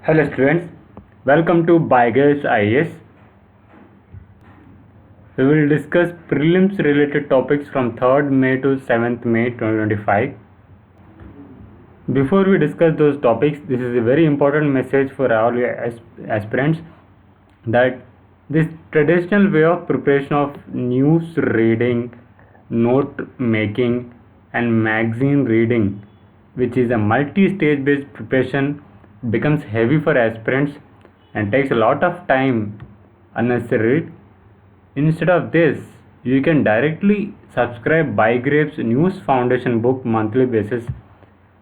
Hello students, welcome to Bygrayps IAS. We will discuss prelims related topics from 3rd May to 7th May 2025. Before we discuss those topics, this is a very important message for all aspirants that this traditional way of preparation of news reading, note making and magazine reading, which is a multi-stage based preparation, becomes heavy for aspirants and takes a lot of time unnecessary. Instead of this, you can directly subscribe Bygrayps News Foundation book monthly basis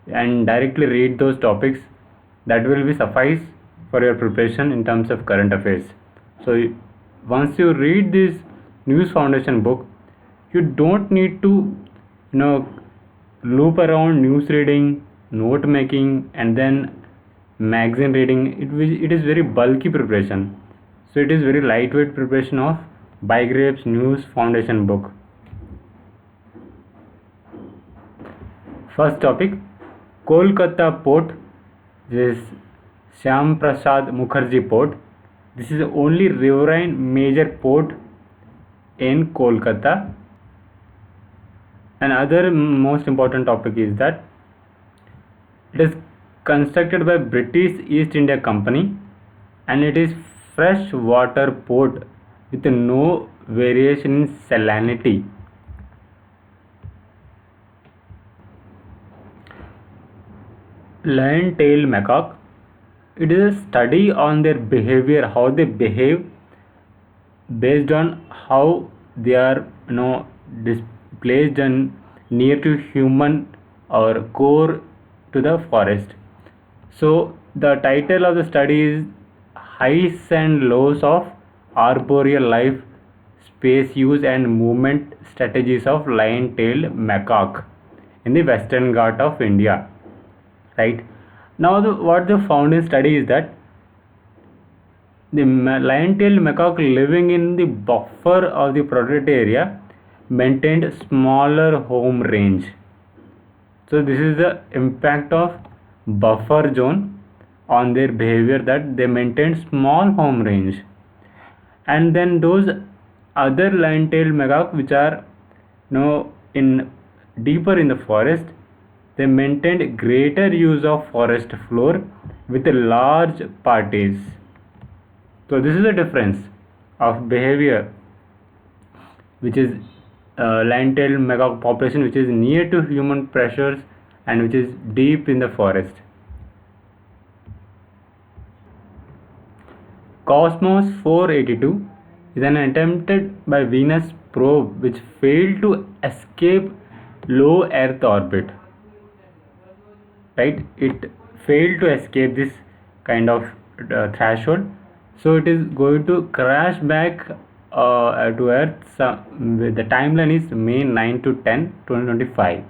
and directly read those topics. That will be suffice for your preparation in terms of current affairs. So once you read this News Foundation book, you don't need to loop around news reading, note making and then magazine reading. It is very bulky preparation, so it is very lightweight preparation of Bygrayps News Foundation book. First topic, Kolkata Port. This is Shyam Prasad Mukherjee Port. This is the only riverine major port in Kolkata. Another most important topic is that it is constructed by British East India Company and it is freshwater port with no variation in salinity. Lion-tailed macaque. It is a study on their behavior, how they behave based on how they are displaced and near to human or core to the forest. So the title of the study is Highs and Lows of Arboreal Life, Space Use and Movement Strategies of Lion-tailed Macaque in the Western Ghat of India. Right now, what they found in study is that the lion-tailed macaque living in the buffer of the protected area maintained smaller home range. So this is the impact of buffer zone on their behavior, that they maintained small home range. And then those other lion-tailed macaque which are in deeper in the forest, they maintained greater use of forest floor with large parties. So this is the difference of behavior, which is lion-tailed macaque population which is near to human pressures and which is deep in the forest. Cosmos 482 is an attempted by Venus probe which failed to escape low Earth orbit. Right, it failed to escape this kind of threshold, so it is going to crash back to Earth. The timeline is May 9 to 10 2025.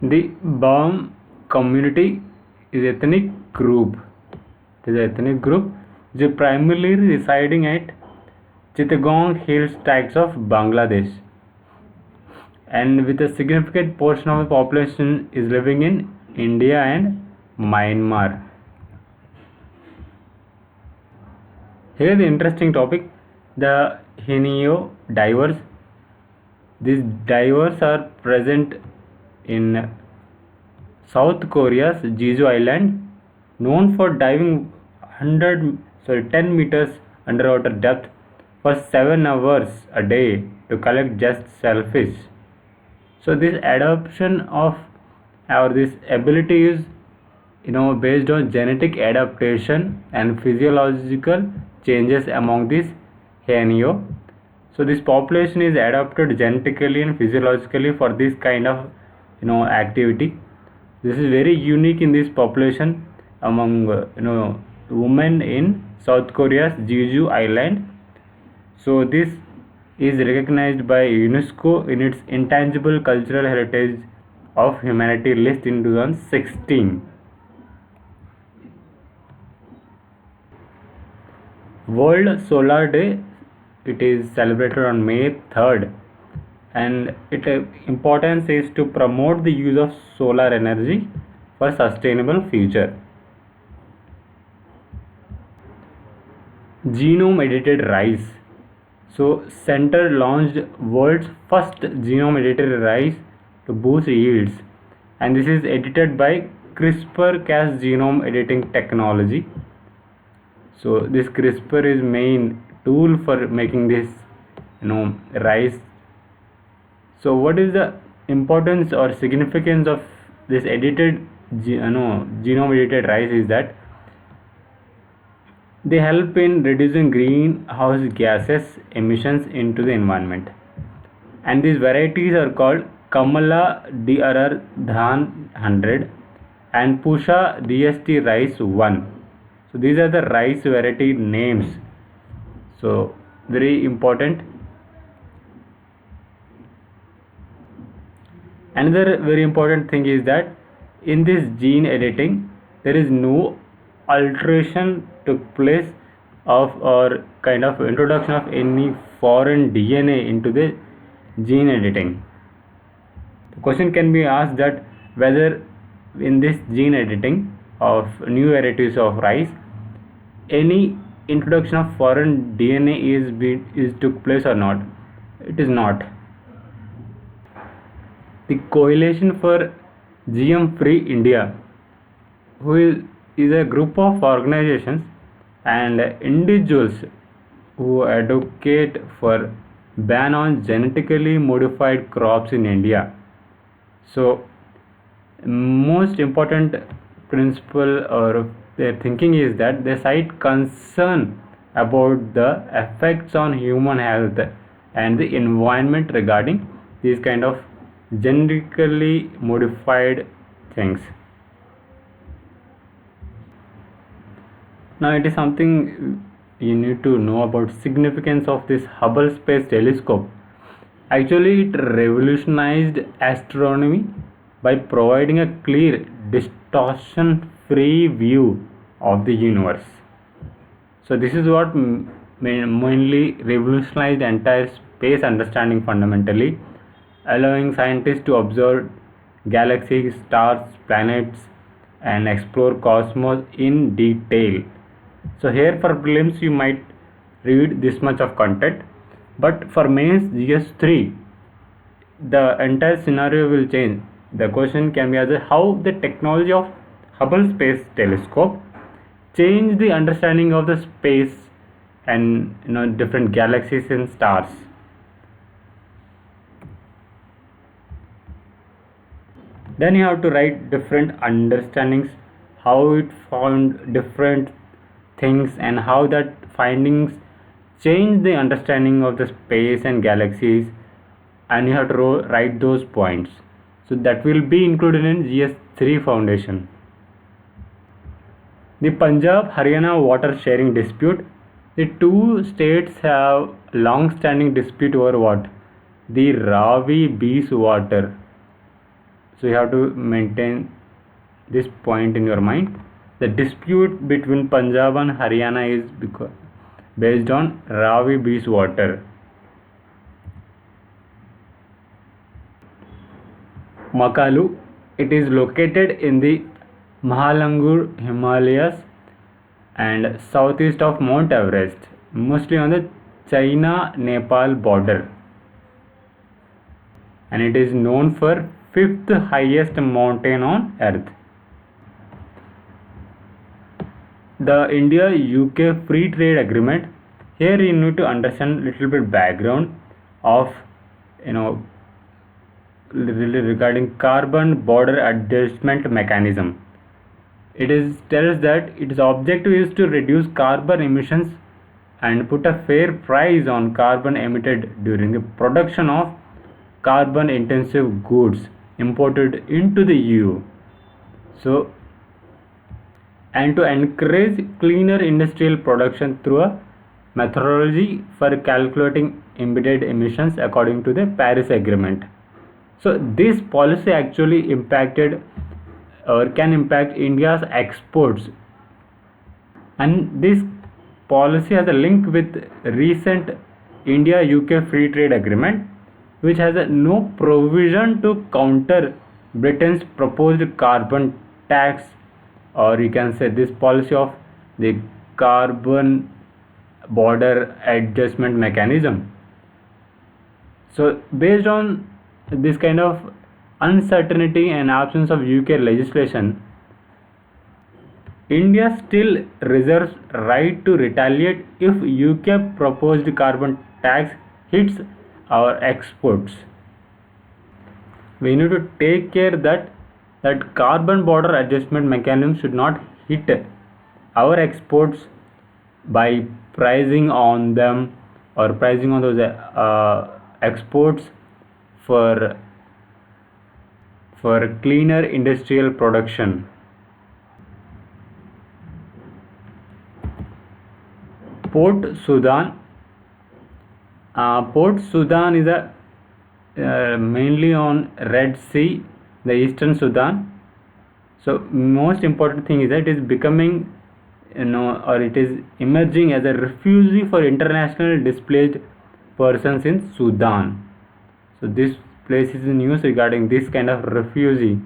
The Baum community is ethnic group. It is an ethnic group which is primarily residing at Chittagong Hills tracts of Bangladesh, and with a significant portion of the population is living in India and Myanmar. Here is the interesting topic, the Henio divers. These divers are present in South Korea's Jeju Island, known for diving 10 meters underwater depth for 7 hours a day to collect just shellfish. So this adoption of this ability is based on genetic adaptation and physiological changes among these Henio. So this population is adapted genetically and physiologically for this kind of activity. This is very unique in this population among women in South Korea's Jeju Island. So this is recognized by UNESCO in its Intangible Cultural Heritage of Humanity list in 2016. World Solar Day, it is celebrated on May 3rd, and its importance is to promote the use of solar energy for sustainable future. Genome edited rice. So Center launched world's first genome edited rice to boost yields, and this is edited by CRISPR-Cas genome editing technology. So this CRISPR is main tool for making this rice. So what is the importance or significance of this edited genome edited rice is that they help in reducing greenhouse gases emissions into the environment. And these varieties are called Kamala DRR Dhan 100 and Pusha DST Rice 1. So these are the rice variety names. So very important. Another very important thing is that in this gene editing there is no alteration took place of or kind of introduction of any foreign DNA into the gene editing. The question can be asked that whether in this gene editing of new varieties of rice any introduction of foreign DNA is took place or not. It is not. The Coalition for GM Free India, who is a group of organizations and individuals who advocate for ban on genetically modified crops in India. So most important principle or their thinking is that they cite concern about the effects on human health and the environment regarding these kind of genetically modified things. Now it is something you need to know about significance of this Hubble Space Telescope. Actually it revolutionized astronomy by providing a clear distortion free view of the universe. So this is what mainly revolutionized entire space understanding fundamentally, allowing scientists to observe galaxies, stars, planets and explore cosmos in detail. So here for prelims you might read this much of content, but for mains GS3 the entire scenario will change. The question can be asked how the technology of Hubble Space Telescope changed the understanding of the space and different galaxies and stars. Then you have to write different understandings, how it found different things and how that findings change the understanding of the space and galaxies, and you have to write those points. So that will be included in GS3 foundation. The Punjab Haryana water sharing dispute. The two states have long standing dispute over what? The Ravi Bees water. So you have to maintain this point in your mind. The dispute between Punjab and Haryana is based on Ravi Bees water. Makalu, it is located in the Mahalangur Himalayas and southeast of Mount Everest, mostly on the China-Nepal border, and it is known for fifth highest mountain on earth. The India-UK Free Trade Agreement. Here you need to understand little bit background of regarding carbon border adjustment mechanism. It tells that its objective is to reduce carbon emissions and put a fair price on carbon emitted during the production of carbon intensive goods imported into the EU. So, and to encourage cleaner industrial production through a methodology for calculating embedded emissions according to the Paris Agreement. So this policy actually impacted or can impact India's exports, and this policy has a link with recent India-UK Free Trade Agreement, which has no provision to counter Britain's proposed carbon tax, or you can say this policy of the carbon border adjustment mechanism. So based on this kind of uncertainty and absence of UK legislation, India still reserves right to retaliate if UK proposed carbon tax hits our exports. We need to take care that carbon border adjustment mechanism should not hit our exports by pricing on them, or pricing on those exports for cleaner industrial production. Port Sudan. Port Sudan is mainly on Red Sea, the Eastern Sudan. So most important thing is that it is becoming, or it is emerging as a refuge for international displaced persons in Sudan. So this place is in news regarding this kind of refugee.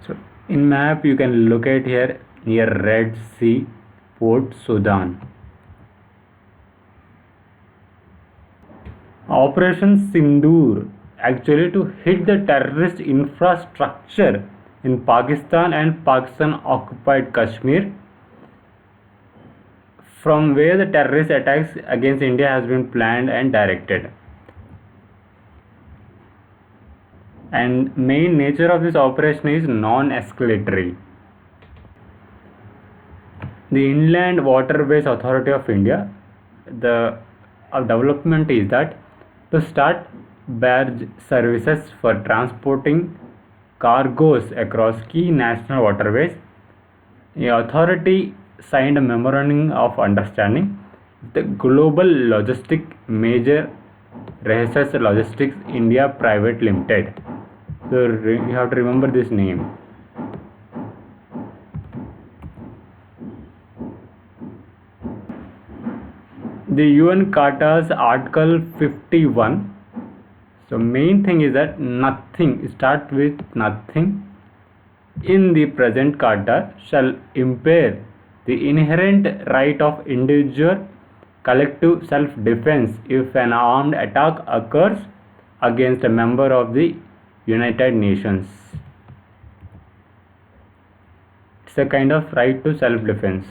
So in map you can locate here near Red Sea, Port Sudan. Operation Sindoor, actually to hit the terrorist infrastructure in Pakistan and Pakistan occupied Kashmir, from where the terrorist attacks against India has been planned and directed. And main nature of this operation is non-escalatory. The Inland Waterways Authority of India, the development is that to start barge services for transporting cargoes across key national waterways. The authority signed a memorandum of understanding with the global logistic major Reses Logistics India Private Limited. So you have to remember this name. The UN Charter's Article 51. So main thing is that nothing, start with nothing, in the present Charter shall impair the inherent right of individual collective self-defense if an armed attack occurs against a member of the United Nations. It's a kind of right to self-defense.